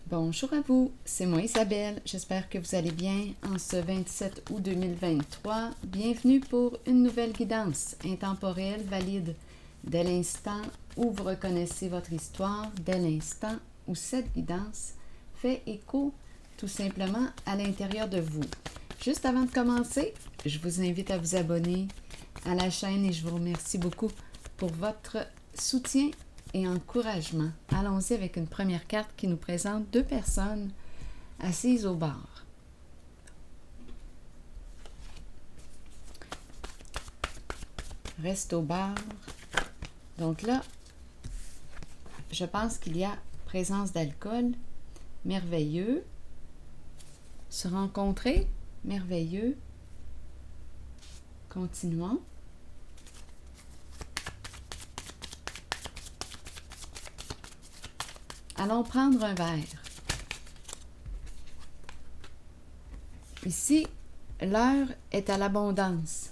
Bonjour à vous, c'est moi Isabelle, j'espère que vous allez bien en ce 27 août 2023. Bienvenue pour une nouvelle guidance intemporelle valide dès l'instant où vous reconnaissez votre histoire, dès l'instant où cette guidance fait écho tout simplement à l'intérieur de vous. Juste avant de commencer, je vous invite à vous abonner à la chaîne et je vous remercie beaucoup pour votre soutien et encouragement. Allons-y avec une première carte qui nous présente deux personnes assises au bar. Reste au bar. Donc là, je pense qu'il y a présence d'alcool. Merveilleux. Se rencontrer. Merveilleux. Continuons. Allons prendre un verre. Ici, l'heure est à l'abondance.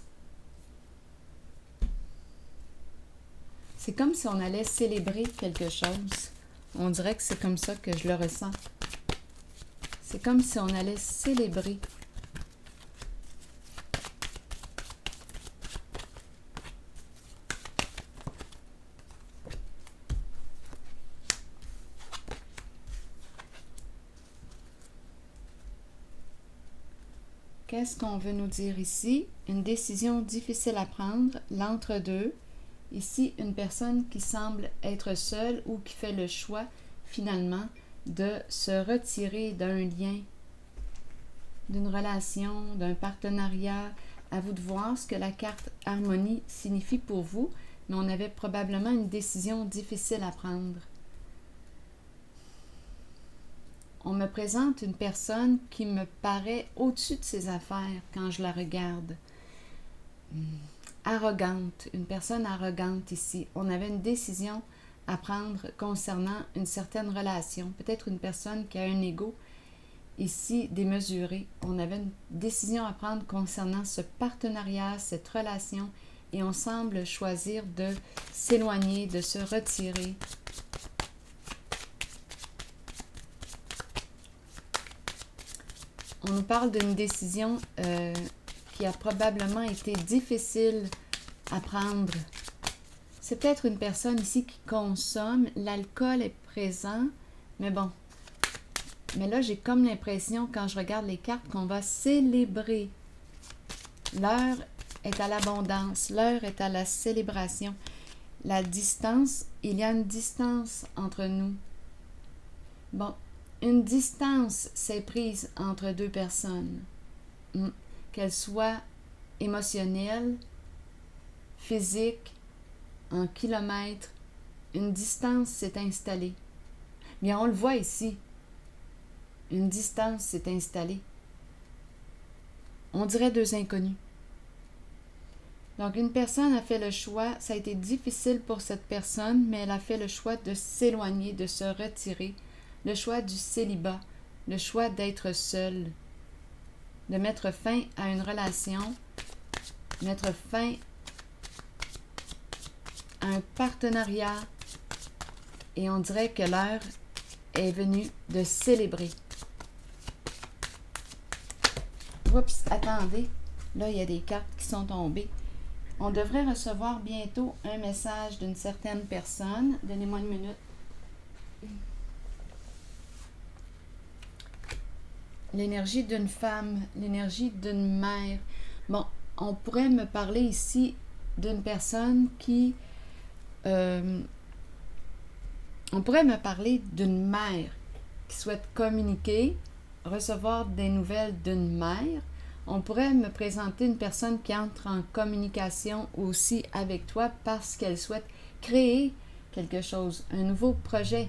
C'est comme si on allait célébrer quelque chose. On dirait que c'est comme ça que je le ressens. C'est comme si on allait célébrer. Qu'est-ce qu'on veut nous dire ici? Une décision difficile à prendre, l'entre-deux. Ici, une personne qui semble être seule ou qui fait le choix, finalement, de se retirer d'un lien, d'une relation, d'un partenariat. À vous de voir ce que la carte harmonie signifie pour vous, mais on avait probablement une décision difficile à prendre. On me présente une personne qui me paraît au-dessus de ses affaires quand je la regarde. Arrogante, une personne arrogante ici. On avait une décision à prendre concernant une certaine relation. Peut-être une personne qui a un ego ici démesuré. On avait une décision à prendre concernant ce partenariat, cette relation, et on semble choisir de s'éloigner, de se retirer. On nous parle d'une décision qui a probablement été difficile à prendre. C'est peut-être une personne ici qui consomme, l'alcool est présent, mais bon. Mais là, j'ai comme l'impression, quand je regarde les cartes, qu'on va célébrer. L'heure est à l'abondance, l'heure est à la célébration. La distance, il y a une distance entre nous. Bon. Une distance s'est prise entre deux personnes, qu'elles soient émotionnelles, physiques, en kilomètres, une distance s'est installée. Bien, on le voit ici, une distance s'est installée. On dirait deux inconnus. Donc, une personne a fait le choix, ça a été difficile pour cette personne, mais elle a fait le choix de s'éloigner, de se retirer. Le choix du célibat, le choix d'être seul, de mettre fin à une relation, mettre fin à un partenariat, et on dirait que l'heure est venue de célébrer. Oups, attendez, là il y a des cartes qui sont tombées. On devrait recevoir bientôt un message d'une certaine personne. Donnez-moi une minute. L'énergie d'une femme, l'énergie d'une mère. Bon, on pourrait me parler ici d'une personne qui... on pourrait me parler d'une mère qui souhaite communiquer, recevoir des nouvelles d'une mère. On pourrait me présenter une personne qui entre en communication aussi avec toi parce qu'elle souhaite créer quelque chose, un nouveau projet.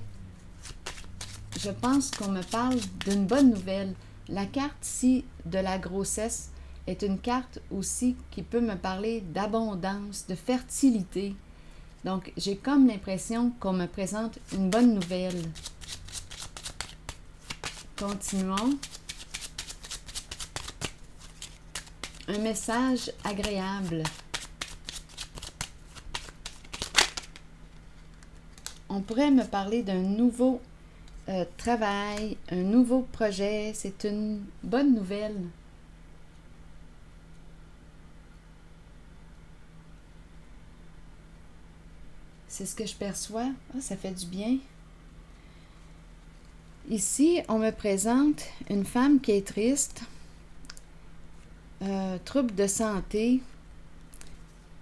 Je pense qu'on me parle d'une bonne nouvelle. La carte ici de la grossesse est une carte aussi qui peut me parler d'abondance, de fertilité. Donc, j'ai comme l'impression qu'on me présente une bonne nouvelle. Continuons. Un message agréable. On pourrait me parler d'un nouveau travail, un nouveau projet, c'est une bonne nouvelle. C'est ce que je perçois. Ah, ça fait du bien. Ici, on me présente une femme qui est triste, trouble de santé.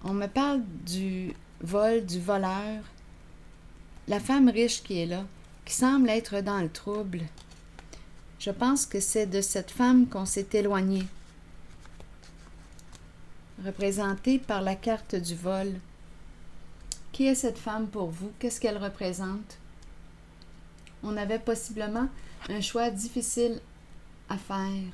On me parle du vol, du voleur. La femme riche qui est là, qui semble être dans le trouble. Je pense que c'est de cette femme qu'on s'est éloigné, représentée par la carte du vol. Qui est cette femme pour vous? Qu'est-ce qu'elle représente? On avait possiblement un choix difficile à faire.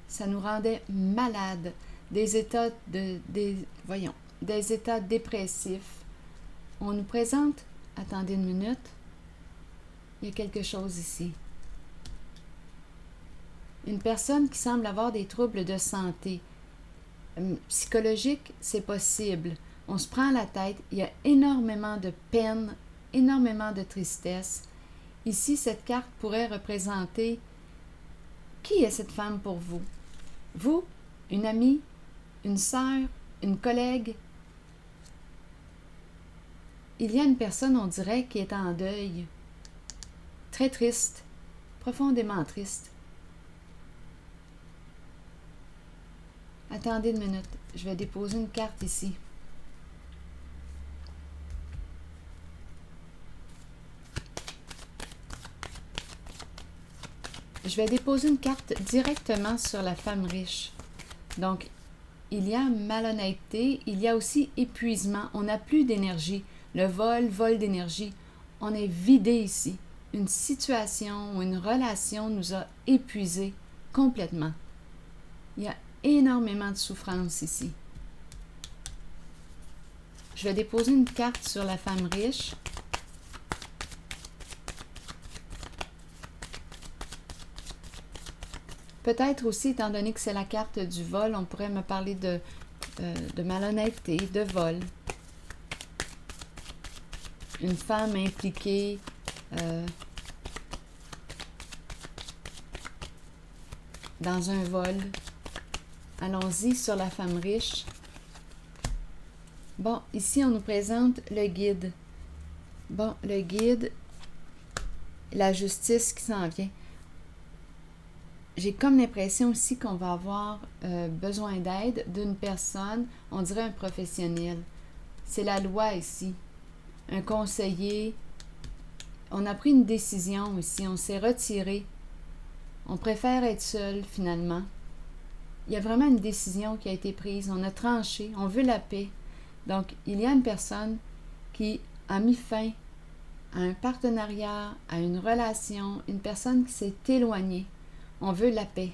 Ça nous rendait malades, des états des états dépressifs. On nous présente, attendez une minute, il y a quelque chose ici. Une personne qui semble avoir des troubles de santé. Psychologique, c'est possible. On se prend la tête, il y a énormément de peine, énormément de tristesse. Ici, cette carte pourrait représenter qui est cette femme pour vous? Vous, une amie, une sœur, une collègue? Il y a une personne, on dirait, qui est en deuil. Très triste, profondément triste. Attendez une minute, je vais déposer une carte ici. Je vais déposer une carte directement sur la femme riche. Donc, il y a malhonnêteté, il y a aussi épuisement. On n'a plus d'énergie. Le vol d'énergie. On est vidé ici. Une situation ou une relation nous a épuisés complètement. Il y a énormément de souffrance ici. Je vais déposer une carte sur la femme riche. Peut-être aussi, étant donné que c'est la carte du vol, on pourrait me parler de malhonnêteté, de vol. Une femme impliquée dans un vol. Allons-y sur la femme riche. Bon, ici, on nous présente le guide. Bon, le guide, la justice qui s'en vient. J'ai comme l'impression aussi qu'on va avoir besoin d'aide d'une personne, on dirait un professionnel. C'est la loi ici. Un conseiller. On a pris une décision ici, on s'est retiré. On préfère être seul finalement. Il y a vraiment une décision qui a été prise. On a tranché, on veut la paix. Donc, il y a une personne qui a mis fin à un partenariat, à une relation, une personne qui s'est éloignée. On veut la paix.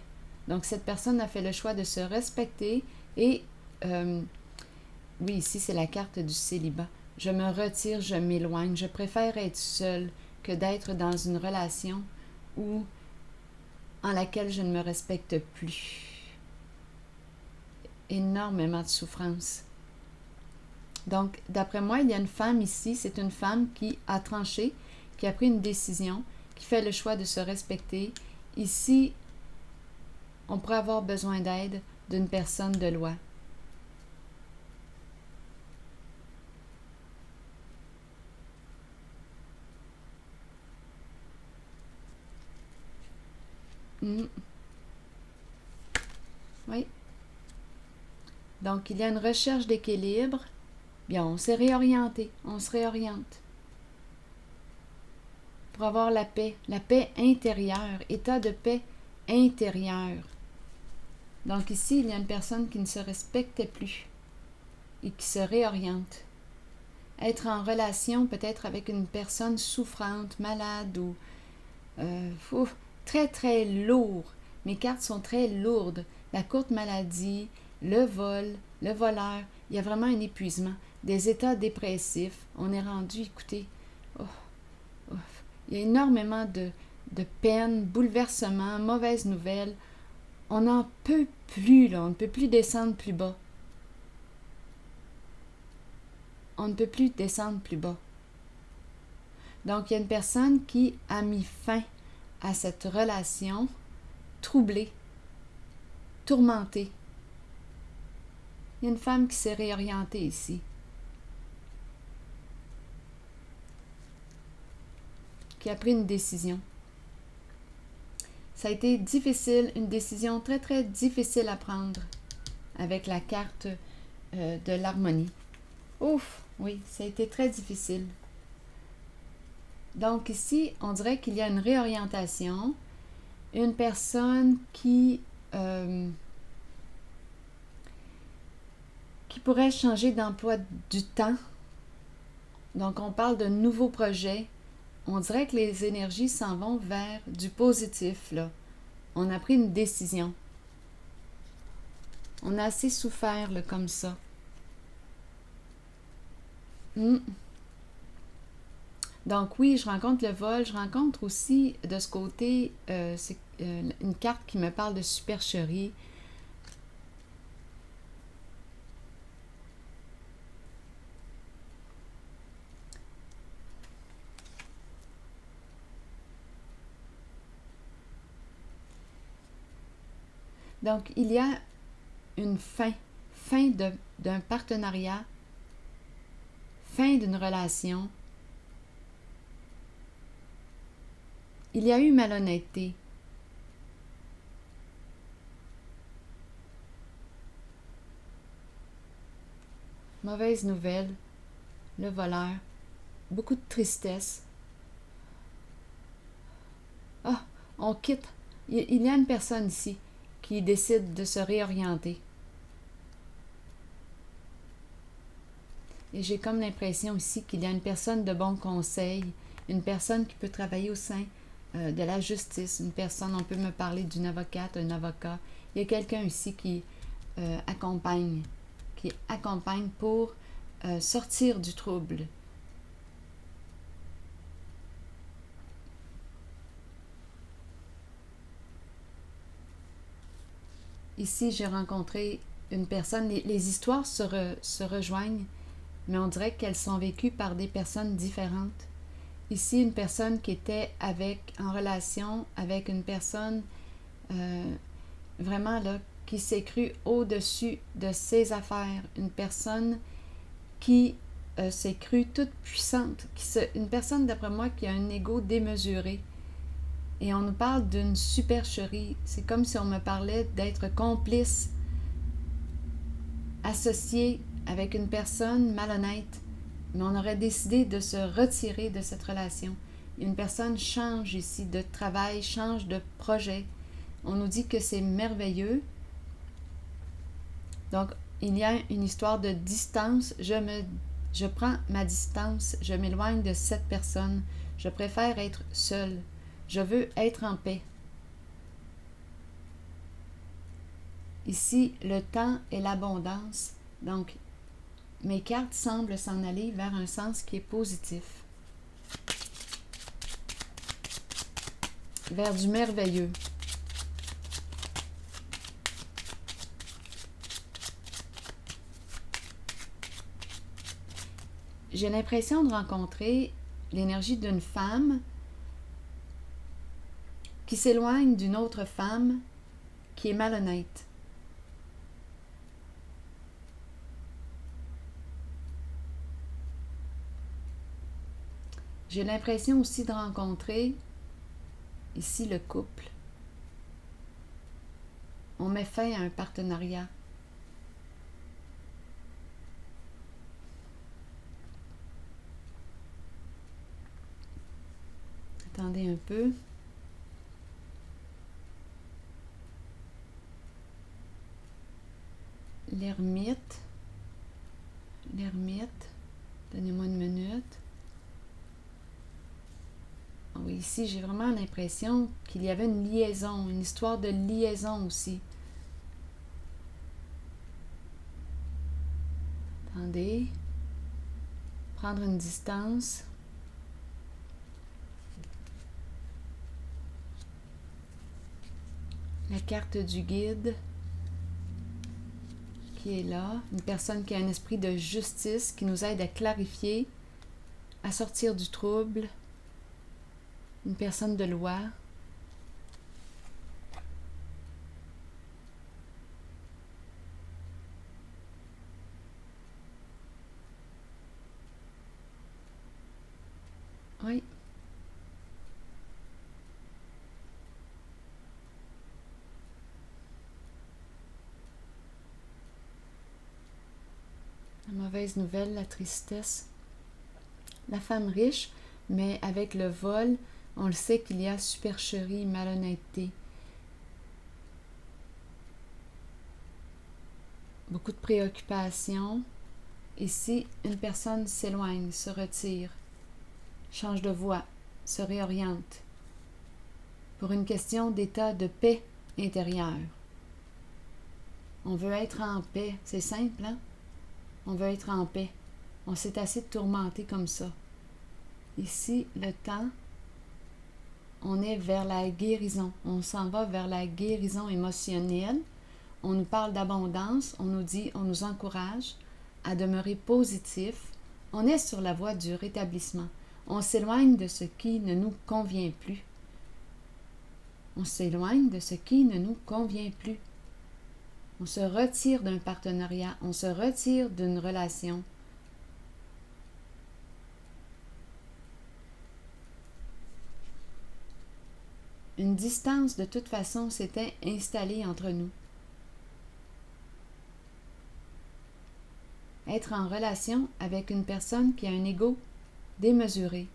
Donc, cette personne a fait le choix de se respecter et, oui, ici, c'est la carte du célibat. Je me retire, je m'éloigne. Je préfère être seule que d'être dans une relation en laquelle je ne me respecte plus. Énormément de souffrance. Donc, d'après moi, il y a une femme ici, c'est une femme qui a tranché, qui a pris une décision, qui fait le choix de se respecter. Ici, on pourrait avoir besoin d'aide d'une personne de loi. Oui. Donc, il y a une recherche d'équilibre. Bien, on s'est réorienté, on se réoriente. Pour avoir la paix intérieure, état de paix intérieure. Donc ici, il y a une personne qui ne se respectait plus et qui se réoriente. Être en relation peut-être avec une personne souffrante, malade ou très très lourd. Mes cartes sont très lourdes. La courte maladie, le vol, le voleur, il y a vraiment un épuisement. Des états dépressifs. On est rendu, écoutez, il y a énormément de peine, bouleversement, mauvaises nouvelles. On n'en peut plus, là. On ne peut plus descendre plus bas. On ne peut plus descendre plus bas. Donc, il y a une personne qui a mis fin à cette relation troublée, tourmentée. Il y a une femme qui s'est réorientée ici. Qui a pris une décision. Ça a été difficile, une décision très très difficile à prendre avec la carte de l'harmonie. Ouf, oui, ça a été très difficile. Donc ici, on dirait qu'il y a une réorientation, une personne qui pourrait changer d'emploi du temps. Donc on parle de nouveaux projets. On dirait que les énergies s'en vont vers du positif, là. On a pris une décision. On a assez souffert, là, comme ça. Donc oui, je rencontre le vol. Je rencontre aussi, de ce côté, c'est une carte qui me parle de supercherie. Donc, il y a une fin d'un partenariat, fin d'une relation. Il y a eu malhonnêteté. Mauvaise nouvelle, le voleur, beaucoup de tristesse. Ah, on quitte. Il y a une personne ici qui décide de se réorienter. Et j'ai comme l'impression ici qu'il y a une personne de bon conseil, une personne qui peut travailler au sein de la justice, une personne, on peut me parler d'une avocate, un avocat. Il y a quelqu'un ici qui accompagne pour sortir du trouble. Ici, j'ai rencontré une personne, les histoires se rejoignent, mais on dirait qu'elles sont vécues par des personnes différentes. Ici, une personne qui était en relation avec une personne vraiment là, qui s'est crue au-dessus de ses affaires, une personne qui s'est crue toute puissante, une personne d'après moi qui a un ego démesuré. Et on nous parle d'une supercherie. C'est comme si on me parlait d'être complice, associé avec une personne malhonnête. Mais on aurait décidé de se retirer de cette relation. Une personne change ici de travail, change de projet. On nous dit que c'est merveilleux. Donc, il y a une histoire de distance. Je prends ma distance. Je m'éloigne de cette personne. Je préfère être seule. Je veux être en paix. Ici, le temps et l'abondance. Donc, mes cartes semblent s'en aller vers un sens qui est positif. Vers du merveilleux. J'ai l'impression de rencontrer l'énergie d'une femme qui s'éloigne d'une autre femme qui est malhonnête. J'ai l'impression aussi de rencontrer ici le couple. On met fin à un partenariat. Attendez un peu. L'ermite, donnez-moi une minute. Oui, ici, j'ai vraiment l'impression qu'il y avait une liaison, une histoire de liaison aussi. Attendez. Prendre une distance. La carte du guide qui est là. Une personne qui a un esprit de justice qui nous aide à clarifier, à sortir du trouble. une personne de loi. Oui. La mauvaise nouvelle, la tristesse. La femme riche, mais avec le vol, on le sait qu'il y a supercherie, malhonnêteté. Beaucoup de préoccupations. Ici, une personne s'éloigne, se retire, change de voie, se réoriente. Pour une question d'état de paix intérieure. On veut être en paix. C'est simple, hein? On veut être en paix. On s'est assez tourmenté comme ça. Ici, le temps, on est vers la guérison. On s'en va vers la guérison émotionnelle. On nous parle d'abondance. On nous dit, on nous encourage à demeurer positif. On est sur la voie du rétablissement. On s'éloigne de ce qui ne nous convient plus. On s'éloigne de ce qui ne nous convient plus. On se retire d'un partenariat, on se retire d'une relation. Une distance de toute façon s'était installée entre nous. Être en relation avec une personne qui a un ego démesuré.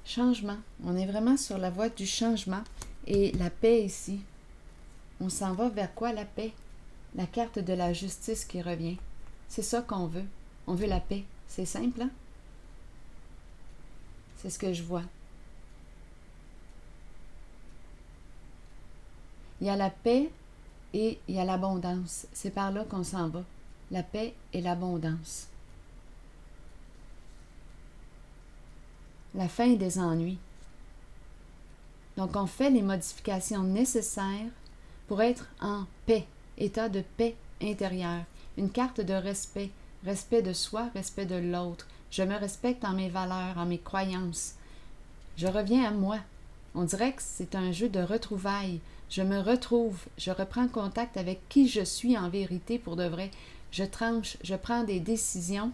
Changement. On est vraiment sur la voie du changement. Et la paix ici. On s'en va vers quoi la paix? La carte de la justice qui revient. C'est ça qu'on veut. On veut la paix. C'est simple, hein? C'est ce que je vois. Il y a la paix et il y a l'abondance. C'est par là qu'on s'en va. La paix et l'abondance. La fin des ennuis. Donc, on fait les modifications nécessaires pour être en paix, état de paix intérieure. Une carte de respect, respect de soi, respect de l'autre. Je me respecte en mes valeurs, en mes croyances. Je reviens à moi. On dirait que c'est un jeu de retrouvailles. Je me retrouve, je reprends contact avec qui je suis en vérité pour de vrai. Je tranche, je prends des décisions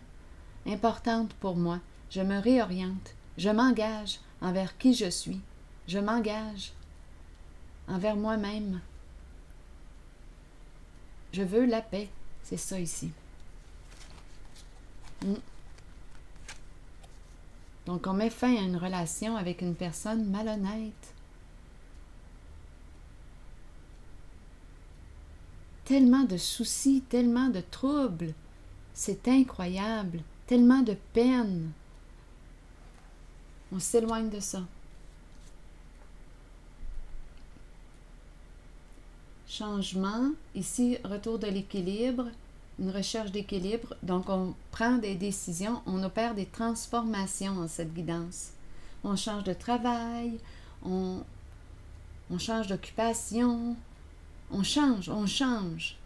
importantes pour moi. Je me réoriente. Je m'engage envers qui je suis. Je m'engage envers moi-même. Je veux la paix. C'est ça ici. Donc, on met fin à une relation avec une personne malhonnête. Tellement de soucis, tellement de troubles. C'est incroyable. Tellement de peine. On s'éloigne de ça. Changement. Ici, retour de l'équilibre. Une recherche d'équilibre. Donc, on prend des décisions. On opère des transformations en cette guidance. On change de travail. On change d'occupation. On change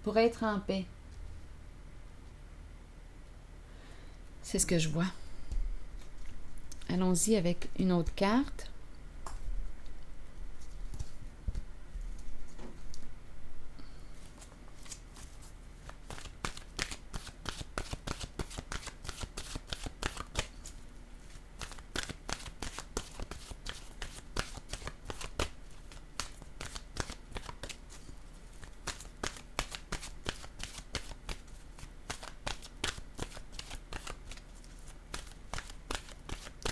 pour être en paix. C'est ce que je vois. Allons-y avec une autre carte.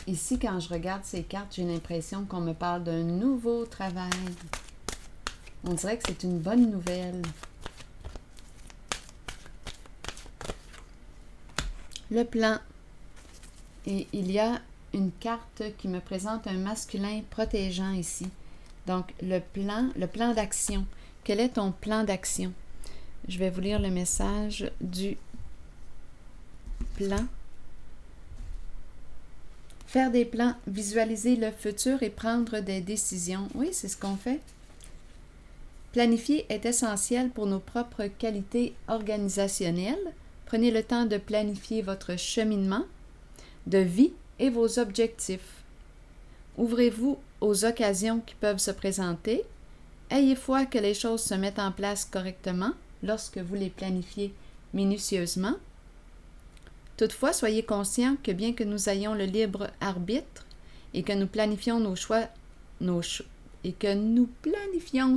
Ici, quand je regarde ces cartes, j'ai l'impression qu'on me parle d'un nouveau travail. On dirait que c'est une bonne nouvelle. Le plan. Et il y a une carte qui me présente un masculin protégeant ici. Donc, le plan d'action. Quel est ton plan d'action? Je vais vous lire le message du plan. Faire des plans, visualiser le futur et prendre des décisions. Oui, c'est ce qu'on fait. Planifier est essentiel pour nos propres qualités organisationnelles. Prenez le temps de planifier votre cheminement de vie et vos objectifs. Ouvrez-vous aux occasions qui peuvent se présenter. Ayez foi que les choses se mettent en place correctement lorsque vous les planifiez minutieusement. Toutefois, soyez conscient que bien que nous ayons le libre arbitre et que nous planifions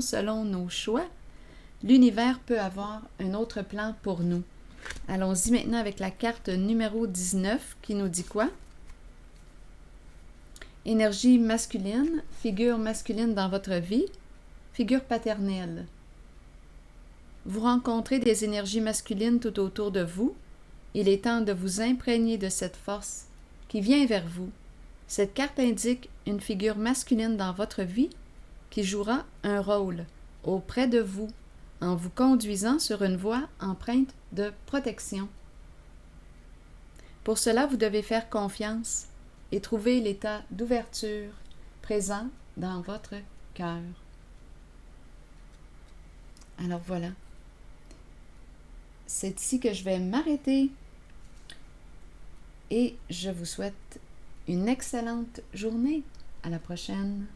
selon nos choix, l'univers peut avoir un autre plan pour nous. Allons-y maintenant avec la carte numéro 19 qui nous dit quoi? Énergie masculine, figure masculine dans votre vie, figure paternelle. Vous rencontrez des énergies masculines tout autour de vous. Il est temps de vous imprégner de cette force qui vient vers vous. Cette carte indique une figure masculine dans votre vie qui jouera un rôle auprès de vous en vous conduisant sur une voie empreinte de protection. Pour cela, vous devez faire confiance et trouver l'état d'ouverture présent dans votre cœur. Alors voilà. C'est ici que je vais m'arrêter et je vous souhaite une excellente journée. À la prochaine.